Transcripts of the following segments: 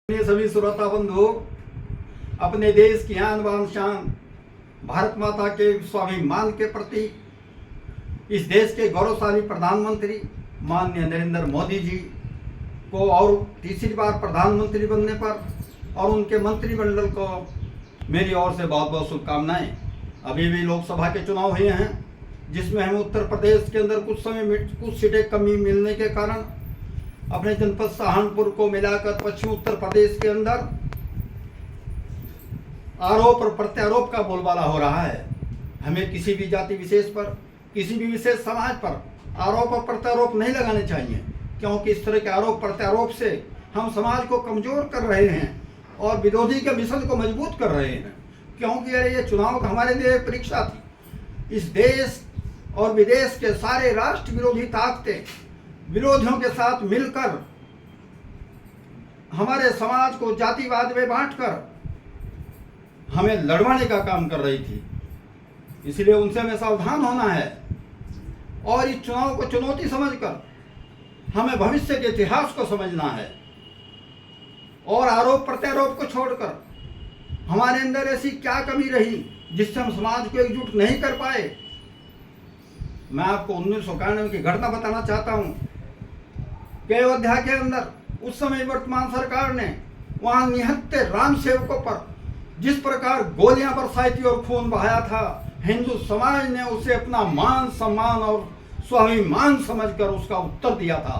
सभी श्रोता बंधु, अपने देश की आन बान शान भारत माता के स्वाभिमान के प्रति इस देश के गौरवशाली प्रधानमंत्री माननीय नरेंद्र मोदी जी को और तीसरी बार प्रधानमंत्री बनने पर और उनके मंत्रिमंडल को मेरी ओर से बहुत बहुत शुभकामनाएं। अभी भी लोकसभा के चुनाव हुए हैं, जिसमें हम उत्तर प्रदेश के अंदर कुछ सीटें कमी मिलने के कारण अपने जनपद सहारनपुर को मिलाकर पश्चिम उत्तर प्रदेश के अंदर आरोप और प्रत्यारोप का बोलबाला हो रहा है। हमें किसी भी जाति विशेष पर, किसी भी विशेष समाज पर आरोप और प्रत्यारोप नहीं लगाने चाहिए, क्योंकि इस तरह के आरोप प्रत्यारोप से हम समाज को कमजोर कर रहे हैं और विरोधी के मिशन को मजबूत कर रहे हैं। क्योंकि ये चुनाव हमारे लिए एक परीक्षा थी। इस देश और विदेश के सारे राष्ट्र विरोधी ताकतें विरोधियों के साथ मिलकर हमारे समाज को जातिवाद में बांटकर हमें लड़वाने का काम कर रही थी। इसलिए उनसे हमें सावधान होना है और इस चुनाव को चुनौती समझकर हमें भविष्य के इतिहास को समझना है और आरोप प्रत्यारोप को छोड़कर हमारे अंदर ऐसी क्या कमी रही जिससे हम समाज को एकजुट नहीं कर पाए। मैं आपको 1991 की घटना बताना चाहता हूं कि अयोध्या के अंदर उस समय वर्तमान सरकार ने वहां निहत्थे राम सेवकों पर जिस प्रकार गोलियां बरसाई थी और खून बहाया था, हिंदू समाज ने उसे अपना मान सम्मान और स्वाभिमान समझकर उसका उत्तर दिया था।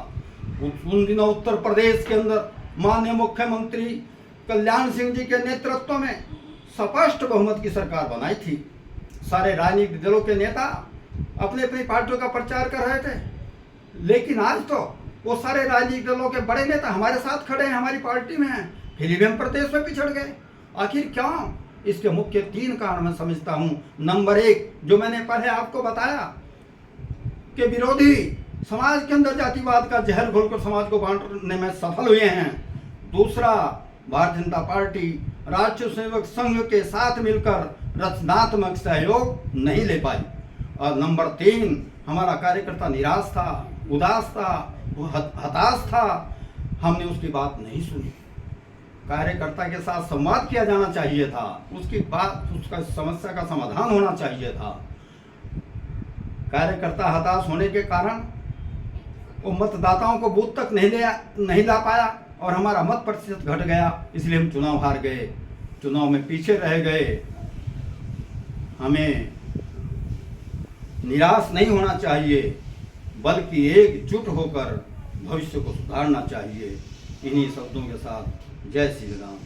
उन दिनों उत्तर प्रदेश के अंदर माननीय मुख्यमंत्री कल्याण सिंह जी के नेतृत्व में स्पष्ट बहुमत की सरकार बनाई थी। सारे राजनीतिक दलों के नेता अपने अपनी पार्टियों का प्रचार कर रहे थे, लेकिन आज तो वो सारे राजनीतिक दलों के बड़े नेता हमारे साथ खड़े हैं, हमारी पार्टी में हैं, फिर भी हम प्रदेश में पिछड़ गए। आखिर क्यों? इसके मुख्य 3 कारण मैं समझता हूं। नंबर 1, जो मैंने पहले आपको बताया कि विरोधी समाज के अंदर जातिवाद का जहर घोलकर समाज को बांटने में सफल हुए हैं। दूसरा, भारतीय जनता पार्टी राष्ट्रीय स्वयंसेवक संघ के साथ मिलकर रचनात्मक सहयोग नहीं ले पाई। और नंबर 3, हमारा कार्यकर्ता निराश था, उदास था, हताश था। हमने उसकी बात नहीं सुनी। कार्यकर्ता के साथ संवाद किया जाना चाहिए था, उसकी बात, उसका समस्या का समाधान होना चाहिए था। कार्यकर्ता हताश होने के कारण वो मतदाताओं को बूथ तक नहीं ला पाया और हमारा मत प्रतिशत घट गया। इसलिए हम चुनाव हार गए, चुनाव में पीछे रह गए। हमें निराश नहीं होना चाहिए, बल्कि एकजुट होकर भविष्य को सुधारना चाहिए। इन्हीं शब्दों के साथ जय श्री राम।